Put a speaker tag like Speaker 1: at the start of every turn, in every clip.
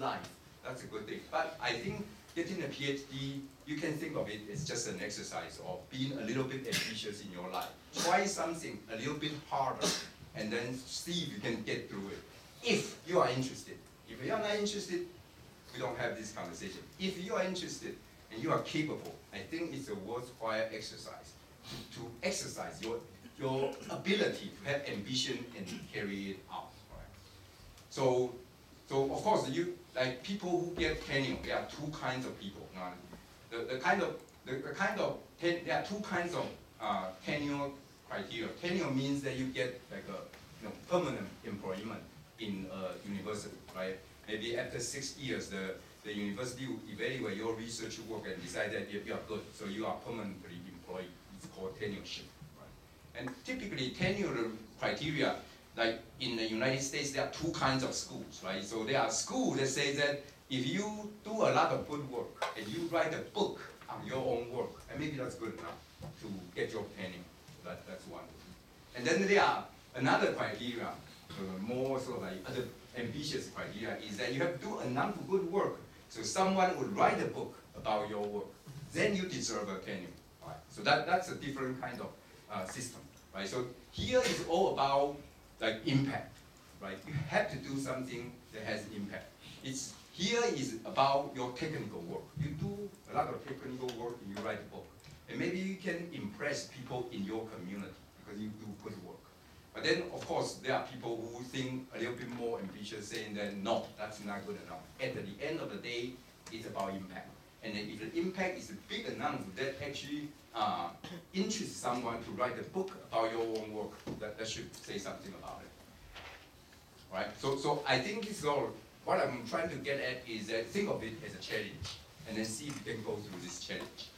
Speaker 1: life, that's a good thing. But I think getting a PhD, you can think of it as just an exercise of being a little bit ambitious in your life. Try something a little bit harder, and then see if you can get through it. If you are interested. If you are not interested, we don't have this conversation. If you are interested and you are capable, I think it's a worthwhile exercise to exercise your ability to have ambition and carry it out. Right? So of course, like people who get tenure, there are two kinds of people. There are two kinds of tenure criteria. Tenure means that you get like a permanent employment in a university, right? Maybe after 6 years, the university will evaluate your research work and decide that you are good, so you are permanently employed. It's called tenureship, right? And typically, tenure criteria, like in the United States, there are two kinds of schools, right? So there are schools that say that if you do a lot of good work and you write a book on your own work, and maybe that's good enough to get your tenure. That's one. And then there are another criteria, more sort of like other ambitious criteria, is that you have to do enough good work so someone would write a book about your work. Then you deserve a tenure. Right? So that's a different kind of system. Right? So here is all about like impact. Right? You have to do something that has impact. Here is about your technical work. You do a lot of technical work and you write a book. And maybe you can impress people in your community because you do good work. But then, of course, there are people who think a little bit more ambitious, saying that no, that's not good enough. At the end of the day, it's about impact. And then if the impact is big enough that actually interests someone to write a book about your own work, that should say something about it. Right? So I think this is all. What I'm trying to get at is that think of it as a challenge, and then see if you can go through this challenge.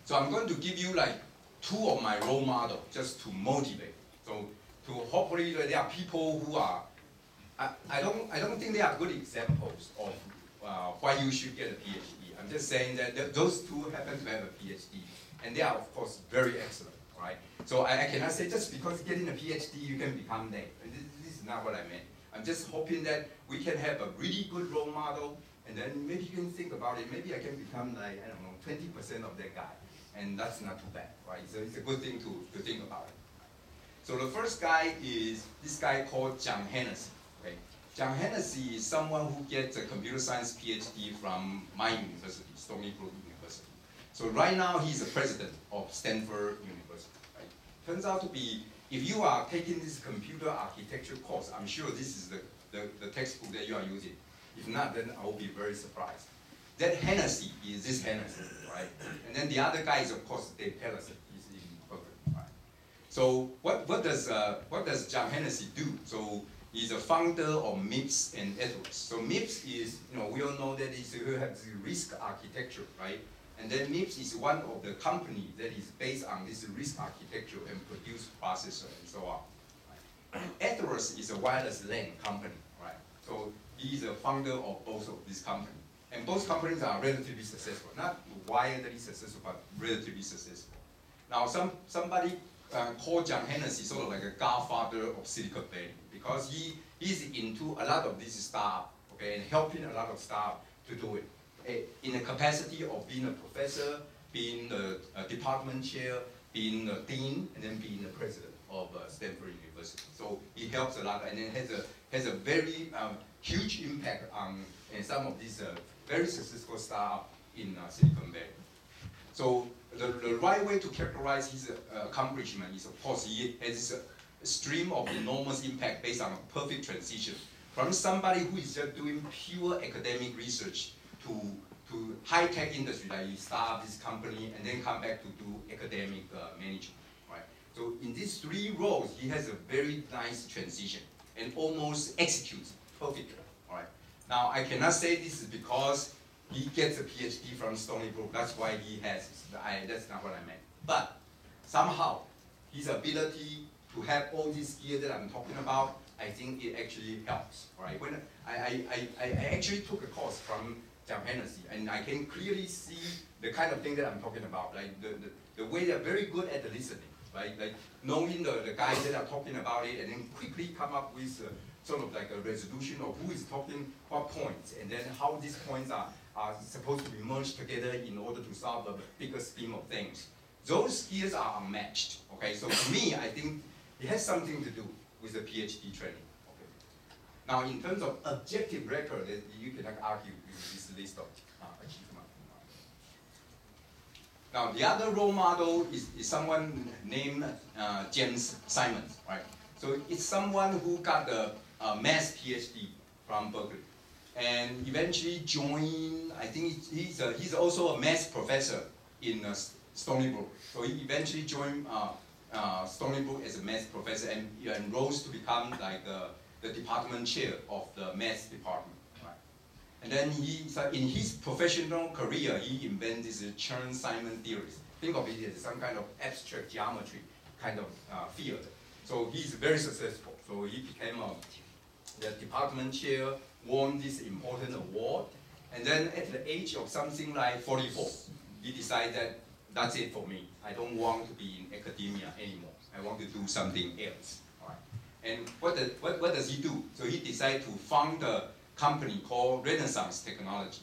Speaker 1: So I'm going to give you like 2 of my role models just to motivate. So to hopefully there are people who are, I don't think they are good examples of why you should get a PhD. I'm just saying that those 2 happen to have a PhD, and they are of course very excellent, right? So I cannot say just because getting a PhD you can become that. This is not what I meant. I'm just hoping that we can have a really good role model, and then maybe you can think about it. Maybe I can become like, I don't know, 20% of that guy. And that's not too bad, right? So it's a good thing to think about it. So the first guy is this guy called John Hennessy. Okay? John Hennessy is someone who gets a computer science PhD from my university, Stony Brook University. So right now he's the president of Stanford University. Right? Turns out to be, if you are taking this computer architecture course, I'm sure this is the textbook that you are using. If not, then I will be very surprised. That Hennessy is this Hennessy, right? And then the other guy is, of course, Dave Pellison. He's in Berkeley, right? So what does John Hennessy do? So he's a founder of MIPS and Ethos. So MIPS is, we all know that you have the RISC architecture, right? And then MIPS is one of the companies that is based on this RISC architecture and produce processor and so on. Right? Ethos is a wireless LAN company, right? So he's a founder of both of these companies. And both companies are relatively successful, not wildly successful, but relatively successful. Now, somebody called John Hennessy sort of like a godfather of Silicon Valley because he's into a lot of this stuff, okay, and helping a lot of staff to do it. In the capacity of being a professor, being the department chair, being the dean, and then being the president of Stanford University. So he helps a lot, and then has a very huge impact on some of these very successful startups in Silicon Valley. So the right way to characterize his accomplishment is, of course, he has a stream of enormous impact based on a perfect transition from somebody who is just doing pure academic research to high-tech industry, like he started this company and then come back to do academic management, right? So in these 3 roles, he has a very nice transition and almost executes perfectly, all right? Now, I cannot say this is because he gets a PhD from Stony Brook. That's why he has this. That's not what I meant. But somehow, his ability to have all these skills that I'm talking about, I think it actually helps. Right? When I actually took a course from John Hennessy, and I can clearly see the kind of thing that I'm talking about. Like the way they're very good at the listening. Right? Like knowing the guys that are talking about it, and then quickly come up with sort of like a resolution of who is talking what points, and then how these points are supposed to be merged together in order to solve a bigger scheme of things. Those skills are unmatched. Okay, so to me, I think it has something to do with the PhD training. Okay. Now, in terms of objective record, you cannot argue with this list of achievements. Now, the other role model is someone named James Simons, right? So it's someone who got a math PhD from Berkeley, and eventually joined. I think he's also a math professor in Stony Brook. So he eventually joined Stony Brook as a math professor and rose to become like the department chair of the math department. And then in his professional career, he invented this Chern-Simons theories. Think of it as some kind of abstract geometry kind of field. So he's very successful. So he became the department chair, won this important award, and then at the age of something like 44, he decided that that's it for me. I don't want to be in academia anymore. I want to do something else. All right. And what does he do? So he decided to found a company called Renaissance Technology.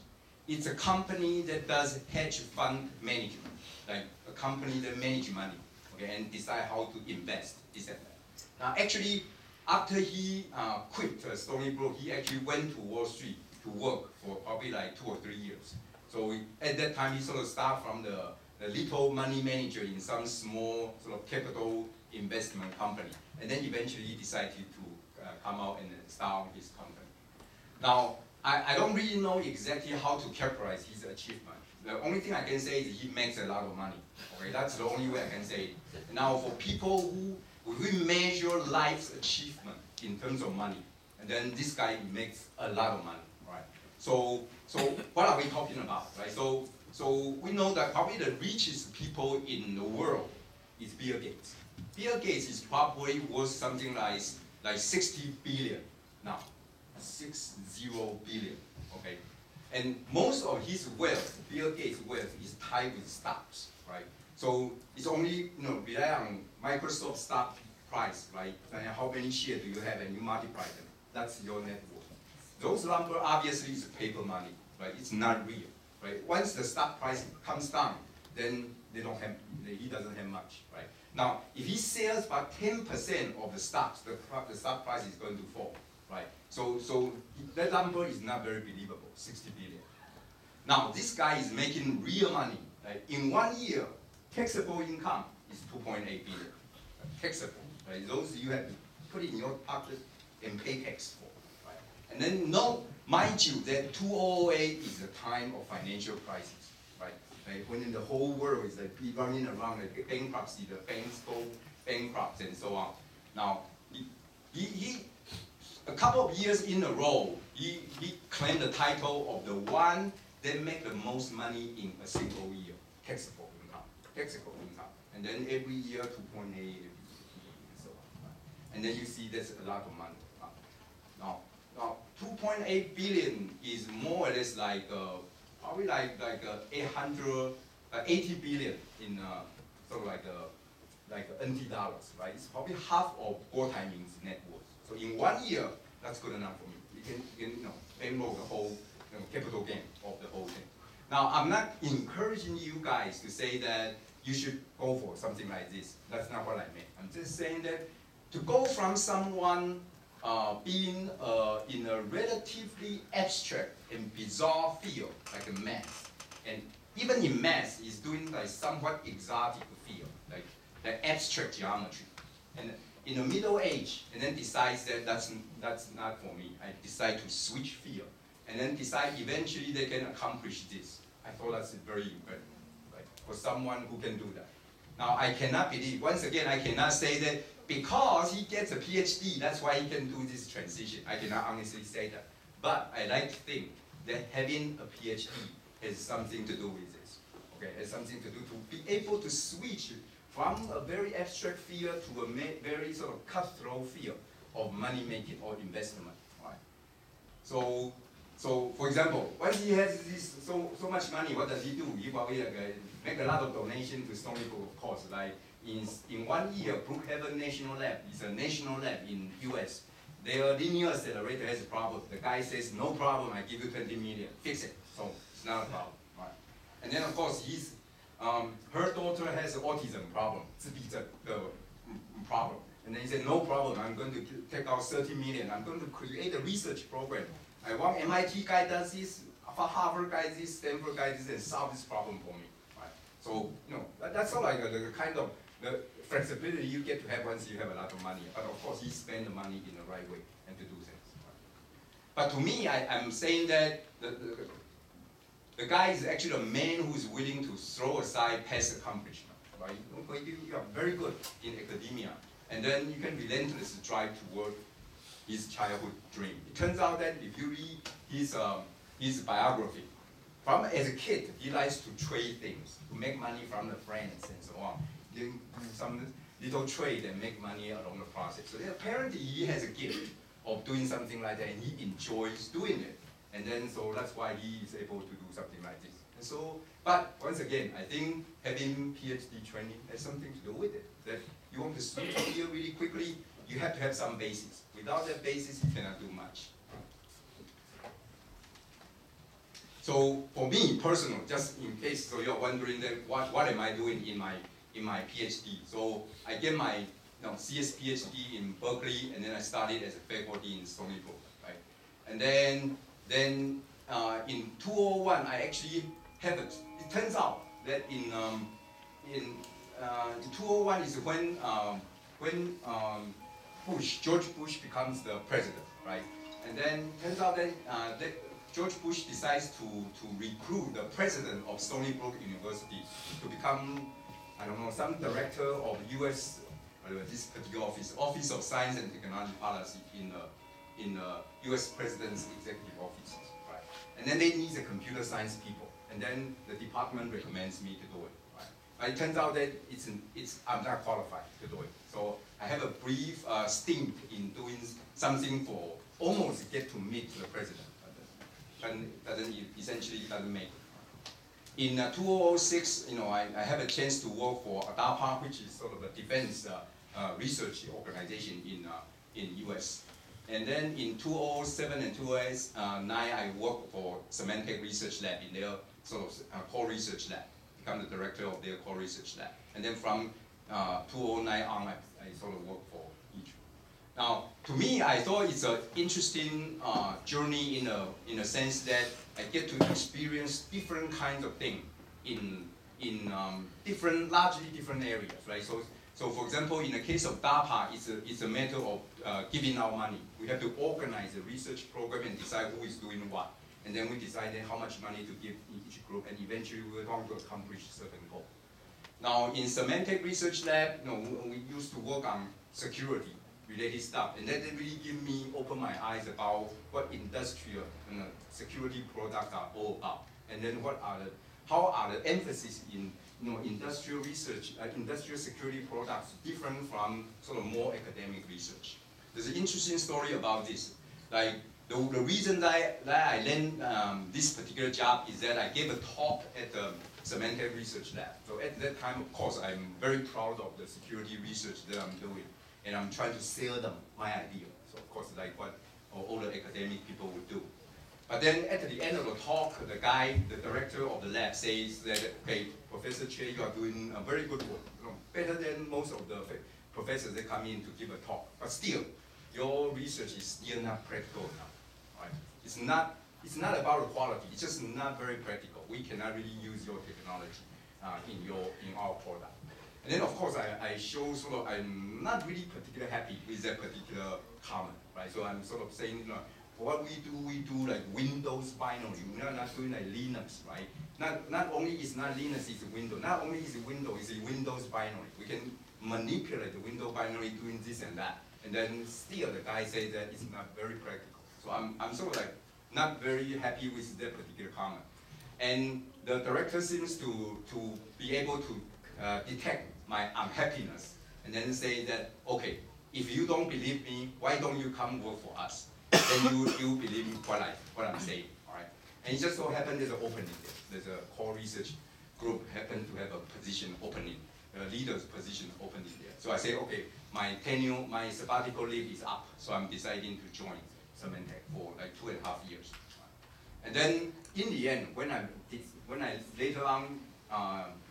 Speaker 1: It's a company that does hedge fund management, like a company that manages money, okay, and decide how to invest, this and that. Now, actually, after he quit Stony Brook, he actually went to Wall Street to work for probably like 2 or 3 years. So at that time, he sort of started from the little money manager in some small sort of capital investment company, and then eventually he decided to come out and start his company. Now, I don't really know exactly how to characterize his achievement. The only thing I can say is he makes a lot of money. Okay, that's the only way I can say it. Now, for people who we measure life's achievement in terms of money, and then this guy makes a lot of money, right? So what are we talking about, right? So we know that probably the richest people in the world is Bill Gates. Bill Gates is probably worth something like 60 billion now. 60 billion, okay? And most of his wealth, Bill Gates' wealth, is tied with stocks, right? So it's only, rely on Microsoft stock price, right? And how many shares do you have, and you multiply them. That's your net worth. Those numbers obviously is paper money, right? It's not real, right? Once the stock price comes down, then he doesn't have much, right? Now, if he sells about 10% of the stocks, the stock price is going to fall. Right? So that number is not very believable, 60 billion. Now, this guy is making real money. Right? In 1 year, taxable income is 2.8 billion. Taxable, right? Those you have to put in your pocket and pay tax for. Right? And then mind you that 2008 is the time of financial crisis. Right? When the whole world is like running around like bankruptcy, the banks go bankrupt and so on. Now, a couple of years in a row, he claimed the title of the one that make the most money in a single year, taxable income. And then every year, 2.8, and so on. And then you see that's a lot of money. Now 2.8 billion is more or less like, probably like 80 billion in sort of like NT dollars, right? It's probably half of Guo Taiming's net worth. So in 1 year, that's good enough for me. You can bankroll the whole capital gain of the whole thing. Now, I'm not encouraging you guys to say that you should go for something like this. That's not what I meant. I'm just saying that to go from someone being in a relatively abstract and bizarre field, like a math, and even in math, is doing like somewhat exotic field, like abstract geometry. And in the middle age, and then decides that that's not for me. I decide to switch field, and then decide eventually they can accomplish this. I thought that's very incredible, right? For someone who can do that. Now, I cannot believe, once again, I cannot say that because he gets a PhD, that's why he can do this transition. I cannot honestly say that. But I like to think that having a PhD has something to do with this. Okay, has something to do to be able to switch from a very abstract field to a very sort of cutthroat field of money making or investment. Right? So for example, once he has this so much money, what does he do? He probably make a lot of donation to Stony Brook, of course. Like in 1 year, Brookhaven National Lab is a national lab in US. their linear accelerator has a problem. The guy says, no problem, I give you 20 million, fix it. So it's not a problem, right? And then of course, her daughter has an autism problem, 自闭症 problem. And then he said, no problem, I'm going to take out 30 million, I'm going to create a research program. I want MIT guy does this, Harvard guy this, Stanford guy this, and solve this problem for me, right? So, that's all like the kind of the flexibility you get to have once you have a lot of money. But of course, you spend the money in the right way and to do things. Right? But to me, I'm saying that the guy is actually a man who is willing to throw aside past accomplishment. Right? You are very good in academia, and then you can relentlessly try to work his childhood dream. It turns out that if you read his biography, as a kid, he likes to trade things, to make money from the friends and so on. Do some little trade and make money along the process. So apparently he has a gift of doing something like that, and he enjoys doing it. And then so that's why he is able to do something like this. And so, but once again, I think having PhD training has something to do with it. That you want to switch here really quickly, you have to have some basis. Without that basis, you cannot do much. So for me, personal, just in case, so you're wondering that what am I doing in my PhD? So I get my CS PhD in Berkeley, and then I studied as a faculty in Stony Brook, right? And then in 2001, I actually have it. It turns out that in 2001 is when George Bush becomes the president, right? And then turns out that George Bush decides to recruit the president of Stony Brook University to become, I don't know, some director of U.S. This particular Office of Science and Technology Policy in the U.S. President's executive office, right? And then they need the computer science people, and then the department recommends me to do it, right? It turns out that I'm not qualified to do it, so I have a brief stint in doing something for almost get to meet the president, but essentially doesn't make it. In 2006, I have a chance to work for DARPA, which is sort of a defense research organization in US. And then in 2007 and 2009, I worked for Symantec Research Lab in their sort of core research lab, become the director of their core research lab. And then from 2009 on, I sort of worked for each. Now, to me, I thought it's an interesting journey in a sense that I get to experience different kinds of things in largely different areas, right? So for example, in the case of DARPA, it's a matter of giving out money. We have to organize a research program and decide who is doing what. And then we decide then how much money to give each group, and eventually we want to accomplish a certain goal. Now, in Symantec Research Lab, we used to work on security related stuff, and that really opened my eyes about what industrial security products are all about, and then how are the emphasis in industrial research, industrial security products different from sort of more academic research. There's an interesting story about this. Like the reason that I landed this particular job is that I gave a talk at the Symantec Research Lab. So at that time, of course, I'm very proud of the security research that I'm doing, and I'm trying to sell them my idea. So of course, like what all the academic people would do. But then at the end of the talk, the director of the lab says that, okay, Professor Che, you are doing a very good work, better than most of the professors that come in to give a talk. But still, your research is still not practical enough, right? It's not about the quality. It's just not very practical. We cannot really use your technology in our product. And then of course I show sort of I'm not really particularly happy with that particular comment, right? So I'm sort of saying, what we do like Windows binary. We're not doing like Linux, right? Not only is not Linux, it's Windows. Not only is it Windows, it's a Windows binary. We can manipulate the Windows binary doing this and that. And then still the guy says that it's not very practical. So I'm sort of like not very happy with that particular comment. And the director seems to be able to detect my unhappiness and then say that, okay, if you don't believe me, why don't you come work for us? Then you believe what I'm saying, all right? And it just so happened there's an opening there. There's a core research group happened to have a position opening. leader's position open in there. So I say, okay, my tenure, my sabbatical leave is up, so I'm deciding to join Symantec for like 2.5 years. And then in the end, when I later on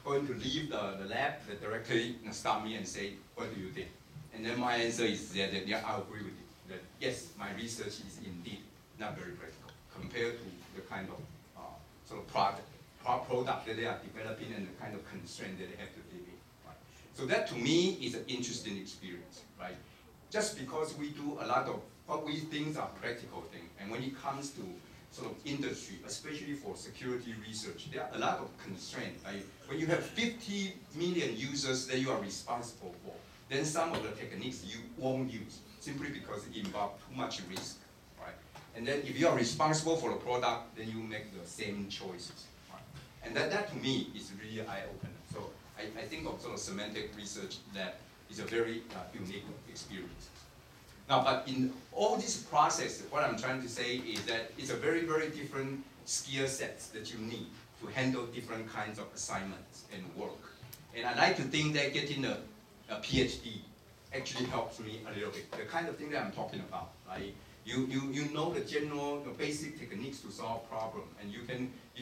Speaker 1: going to leave the lab, the director stopped me and say, what do you think? And then my answer is that yeah, I agree with you. That yes, my research is indeed not very practical compared to the kind of sort of product that they are developing and the kind of constraint that they have to live in. Right? So that to me is an interesting experience, right? Just because we do a lot of what we think are practical things, and when it comes to sort of industry, especially for security research, there are a lot of constraints. Right? When you have 50 million users that you are responsible for, then some of the techniques you won't use simply because it involves too much risk. Right? And then if you are responsible for the product, then you make the same choices. Right? And that to me is really eye-opening. So I think of sort of Symantec research lab is a very unique experience. Now, but in all this process, what I'm trying to say is that it's a very, very different skill sets that you need to handle different kinds of assignments and work. And I like to think that getting a PhD actually helps me a little bit. The kind of thing that I'm talking about, right? You know the general, the basic techniques to solve problems, and you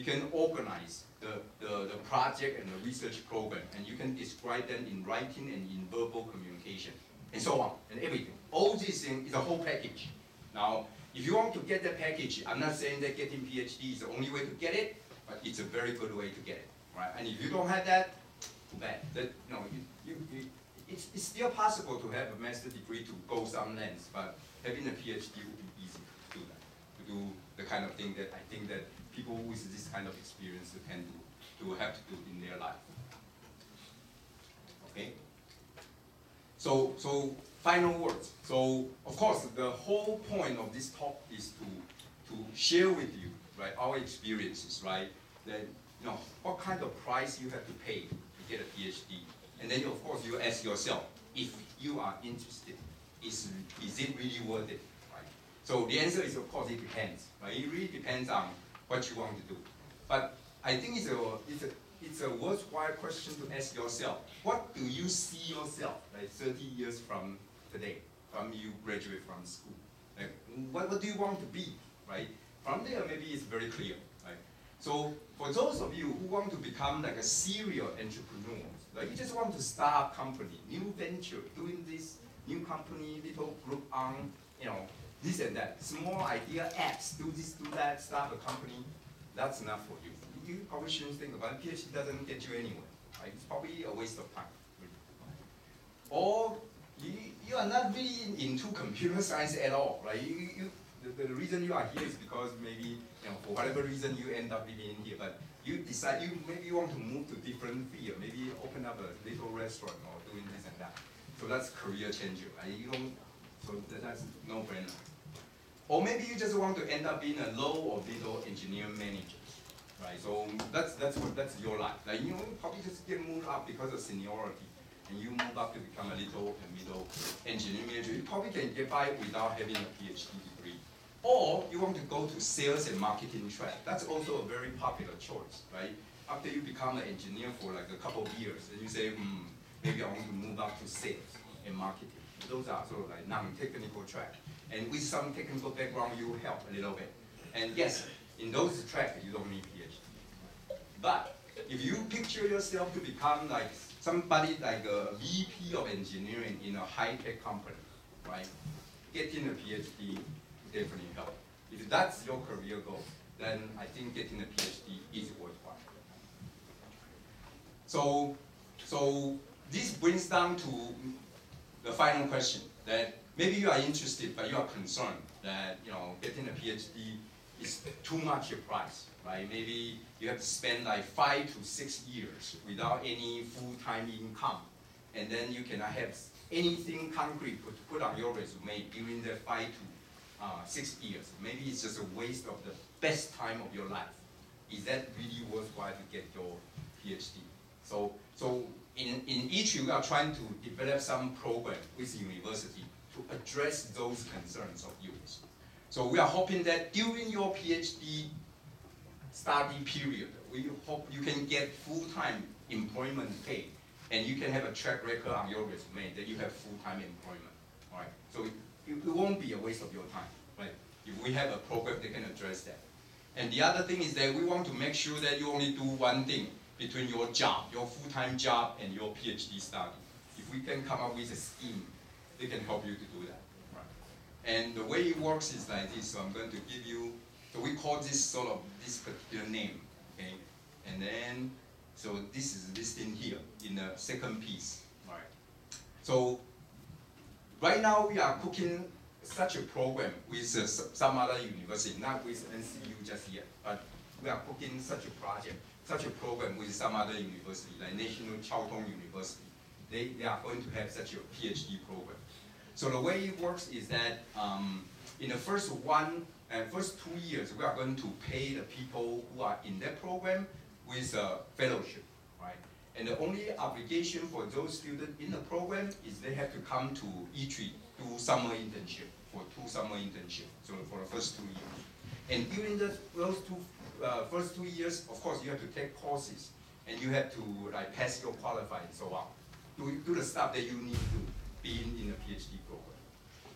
Speaker 1: can organize the project and the research program, and you can describe them in writing and in verbal communication, and so on, and everything. All these things is a whole package. Now, if you want to get the package, I'm not saying that getting PhD is the only way to get it, but it's a very good way to get it, right? And if you don't have that, too bad. That, it's still possible to have a master's degree to go some lengths, but having a PhD would be easy to do that, to do the kind of thing that I think that people with this kind of experience tend to have to do in their life. Okay? So final words. So of course, the whole point of this talk is to share with you, right, our experiences, right? That what kind of price you have to pay to get a PhD, and then of course you ask yourself, if you are interested, is it really worth it, right? So the answer is of course it depends, right? It really depends on what you want to do. But I think it's a worthwhile question to ask yourself. What do you see yourself, like 30 years from today, from you graduate from school? Like, what do you want to be, right? From there, maybe it's very clear, right? So for those of you who want to become like a serial entrepreneur, like you just want to start a company, new venture, doing this new company, little group on, this and that, small idea apps, do this, do that, start a company, that's enough for you. You probably shouldn't think about it. PhD doesn't get you anywhere, right? It's probably a waste of time. Or you are not really into computer science at all, right? The reason you are here is because maybe, for whatever reason you end up living in here, but you decide maybe you want to move to different field, maybe open up a little restaurant or doing this and that. So that's career changer, right? So that's no brainer. Or maybe you just want to end up being a low or middle engineer manager. Right, so that's your life. Like you probably just get moved up because of seniority, and you move up to become a little and middle engineer manager. You probably can get by without having a PhD degree. Or you want to go to sales and marketing track. That's also a very popular choice, right? After you become an engineer for like a couple of years, then you say, maybe I want to move up to sales and marketing. Those are sort of like non-technical track. And with some technical background, you will help a little bit. And yes, in those tracks, you don't need PhD. But if you picture yourself to become like somebody like a VP of engineering in a high-tech company, right? Getting a PhD will definitely help. If that's your career goal, then I think getting a PhD is worthwhile. So this brings down to the final question, that maybe you are interested, but you are concerned that getting a PhD is too much a price, right? Maybe you have to spend like 5 to 6 years without any full-time income, and then you cannot have anything concrete to put on your resume during the 5 to 6 years. Maybe it's just a waste of the best time of your life. Is that really worthwhile to get your PhD? So in each we are trying to develop some program with the university to address those concerns of yours. So we are hoping that during your PhD study period, we hope you can get full-time employment pay and you can have a track record on your resume that you have full-time employment, all right? So it won't be a waste of your time, right? If we have a program that can address that. And the other thing is that we want to make sure that you only do one thing between your job, your full-time job, and your PhD study. If we can come up with a scheme, they can help you to do that. Right? And the way it works is like this. So I'm going to give you, so we call this sort of this particular name, okay? And then, so this is listed here in the second piece, right? So right now we are cooking such a program with some other university, not with NCU just yet, but we are cooking such a project, such a program with some other university, like National Chiao Tung University. They are going to have such a PhD program. So the way it works is that in the first 2 years, we are going to pay the people who are in that program with a fellowship, right? And the only obligation for those students in the program is they have to come to E3, do summer internship, for 2 summer internships, so for the first 2 years. And during those first 2 years, of course, you have to take courses, and you have to like pass your qualifying and so on. Do the stuff that you need to be in the PhD program.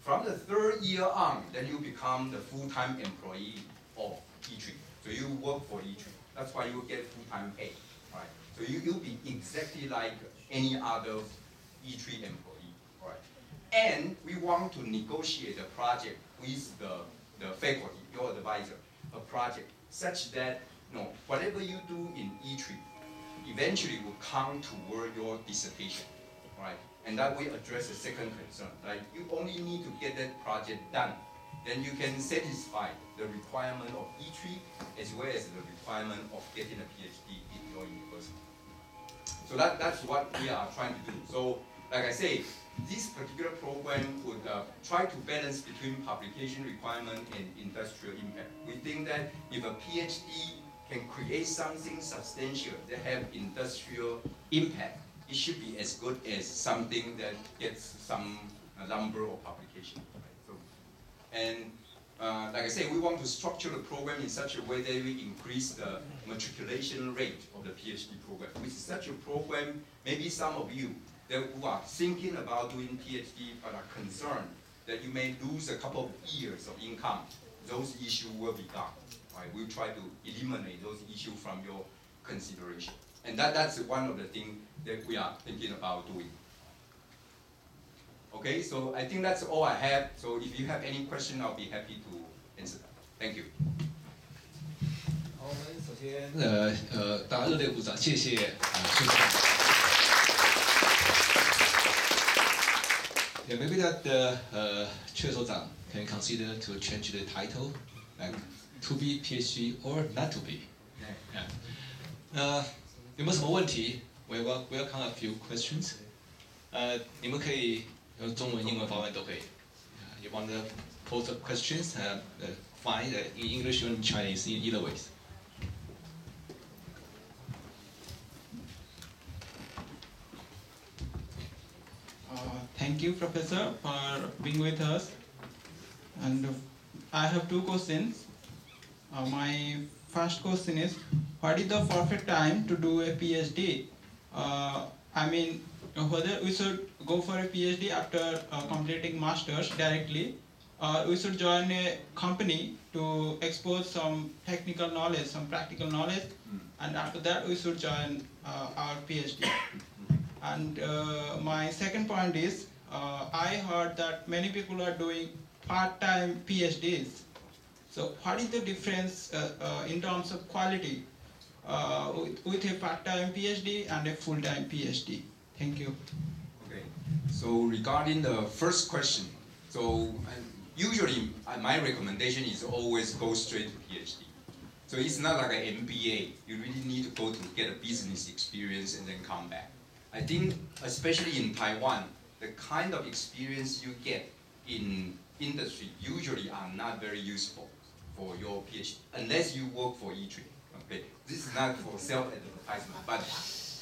Speaker 1: From the 3rd year on, then you become the full-time employee of E3. So you work for E3. That's why you get full-time pay, right? So you'll be exactly like any other E3 employee, right? And we want to negotiate a project with the faculty, your advisor, a project such that whatever you do in E3 eventually will count toward your dissertation, right? And that will address the second concern. Like you only need to get that project done, then you can satisfy the requirement of E3 as well as the requirement of getting a PhD in your university. So that's what we are trying to do. So like I say, this particular program would try to balance between publication requirement and industrial impact. We think that if a PhD can create something substantial that have industrial impact, it should be as good as something that gets some number of publications. Right? So, and like I say, we want to structure the program in such a way that we increase the matriculation rate of the PhD program. With such a program, maybe some of you who are thinking about doing PhD but are concerned that you may lose a couple of years of income, those issues will be gone. Right? We'll try to eliminate those issues from your consideration. And that's one of the things that we are thinking about doing. Okay, so I think that's all I have. So if you have any question, I'll be happy to answer them. Thank you.
Speaker 2: 好，我们首先大家热烈鼓掌，谢谢谢谢。Yeah, maybe that the 阙所长 can consider to change the title, like to be PhD or not to be. Yeah. 有没有什么问题 ？We welcome a few questions. 你们可以用中文、英文、法文都可以。You want to pose the questions? Fine, in English or in Chinese, in either ways.
Speaker 3: Thank you, Professor, for being with us. And I have 2 questions. My first question is, what is the perfect time to do a PhD? I mean, whether we should go for a PhD after completing master's directly, or we should join a company to expose some technical knowledge, some practical knowledge, and after that we should join our PhD. And my second point is, I heard that many people are doing part-time PhDs. So what is the difference in terms of quality with a part-time PhD and a full-time PhD? Thank you.
Speaker 1: Okay, so regarding the first question, so usually my recommendation is always go straight to PhD. So it's not like an MBA. You really need to go to get a business experience and then come back. I think, especially in Taiwan, the kind of experience you get in industry usually are not very useful for your PhD, unless you work for E3. Okay, this is not for self-advertisement, but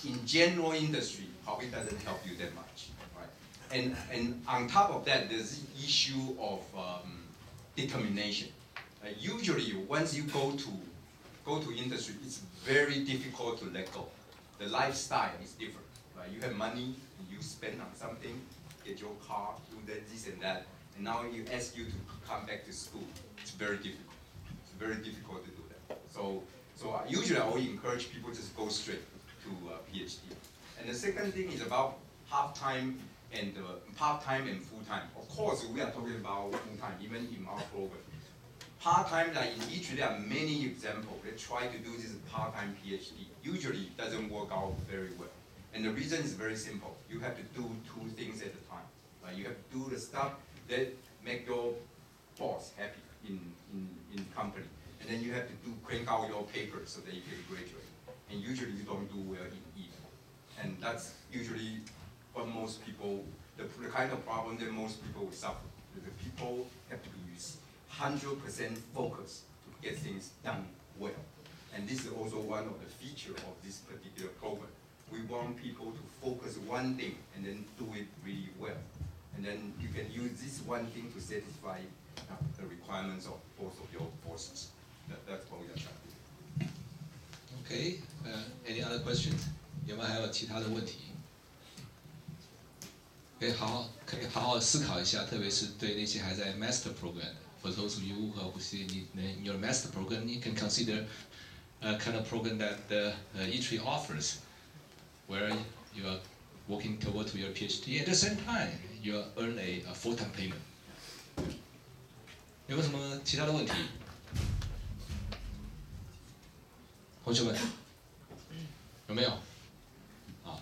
Speaker 1: in general industry, probably doesn't help you that much, right? And on top of that, there's the issue of determination. Usually, once you go to industry, it's very difficult to let go. The lifestyle is different. right? You have money, you spend on something, get your car, do that, this and that, and now you ask you to come back to school. It's very difficult. It's very difficult to do that. So usually I always encourage people just go straight to PhD. And the second thing is about part-time and part-time and full-time. Of course, we are talking about full-time, even in our program. Part-time, like in each, there are many examples. They try to do this part-time PhD. Usually, it doesn't work out very well. And the reason is very simple. You have to do two things at a time. Right? You have to do the stuff that make your boss happy in company. And then you have to crank out your papers so that you can graduate. And usually, you don't do well in either. And that's usually what most people, the kind of problem that most people will suffer. The people have to be 100% focused to get things done well. And this is also one of the features of this particular program. We want people to focus one thing and then do it really well. And then you can use this one thing to satisfy the requirements of both of your courses. That's what we are trying to do.
Speaker 2: Okay, any other questions? 有没有还有其他的问题？可以好好思考一下，特别是对那些还在 master program 的。For those of you who see in your master program, you can consider a kind of program that E3 offers, where you are working toward your PhD. At the same time, you earn a full-time payment. 有没有什么其他的问题？同学们，有没有？啊，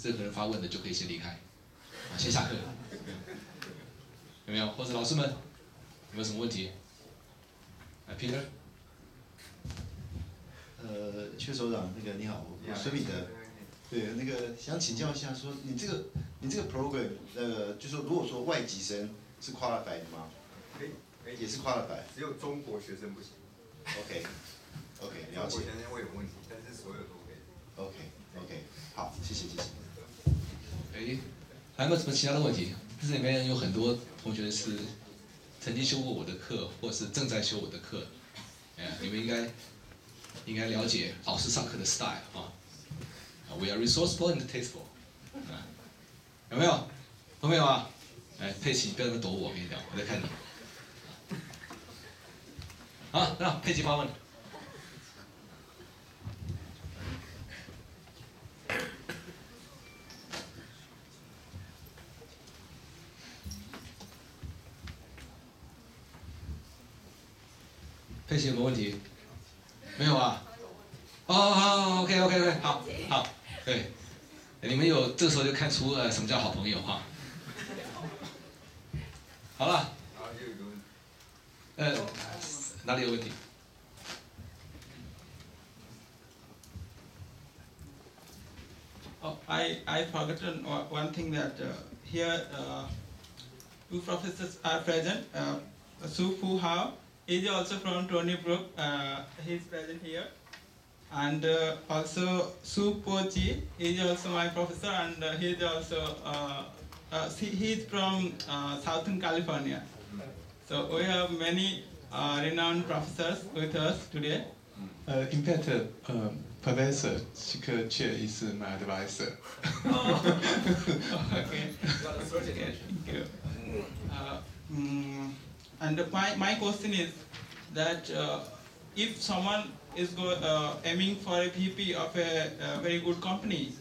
Speaker 2: 任何人发问的就可以先离开，啊，先下课。有没有？或者老师们？ 有没有什么问题？Peter，
Speaker 4: 阙首长，那个你好，我孙彼得，对，那个想请教一下，说你这个 program，就说如果说外籍生是qualified的吗？
Speaker 1: 可以，
Speaker 4: 也是qualified，
Speaker 1: 只有中国学生不行。
Speaker 4: OK， 了解。
Speaker 1: 中国学生会有问题，但是所有都可以。
Speaker 4: OK， 好，谢谢。
Speaker 2: 还有没有什么其他的问题？这里面有很多同学是 曾经修过我的课，或是正在修我的课，你们应该了解老师上课的 style 啊。We are resourceful and tasteful， 有没有？都没有啊？佩奇，不要那么躲我，跟你讲，我在看你。好，让佩奇发问。佩奇有没有问题？没有啊。好 ，OK， 好，对，你们有这个时候就看出什么叫好朋友哈。好了。哪里有问题？
Speaker 3: Oh, I forgotten one thing that here two professors are present. Su Fu Hao is also from Tony Brook. He is present here, and also Su Po Chi is also my professor, and he is also he is from Southern California. So we have many renowned professors with us today.
Speaker 5: In fact, Professor Shikha is my advisor.
Speaker 3: Oh, okay. Thank you. And my question is that if someone is aiming for a VP of a very good company,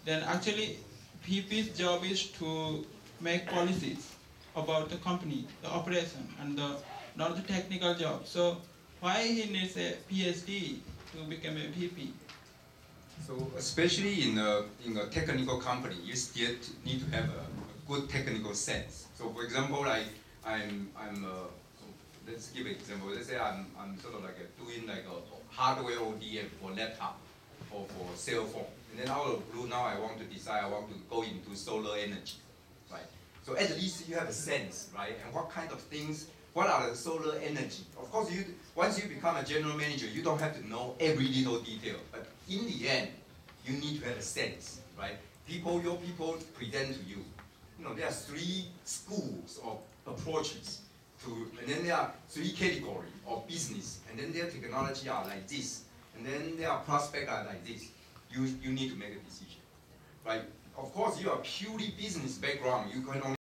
Speaker 3: then actually VP's job is to make policies about the company, the operation, and not the technical job. So why he needs a PhD to become a VP?
Speaker 1: So especially in a technical company, you still need to have a good technical sense. So for example, like let's give an example. Let's say I'm sort of like doing like a hardware ODM for laptop or for cell phone, and then out of the blue now I want to decide I want to go into solar energy, right? So at least you have a sense, right? And what kind of things, what are the solar energy? Of course, once you become a general manager, you don't have to know every little detail, but in the end, you need to have a sense, right? Your people present to you. You know, there are 3 schools of approaches and then there are 3 categories of business, and then their technology are like this, and then their prospect are like this. You need to make a decision, right? of course, you are purely business background. You can only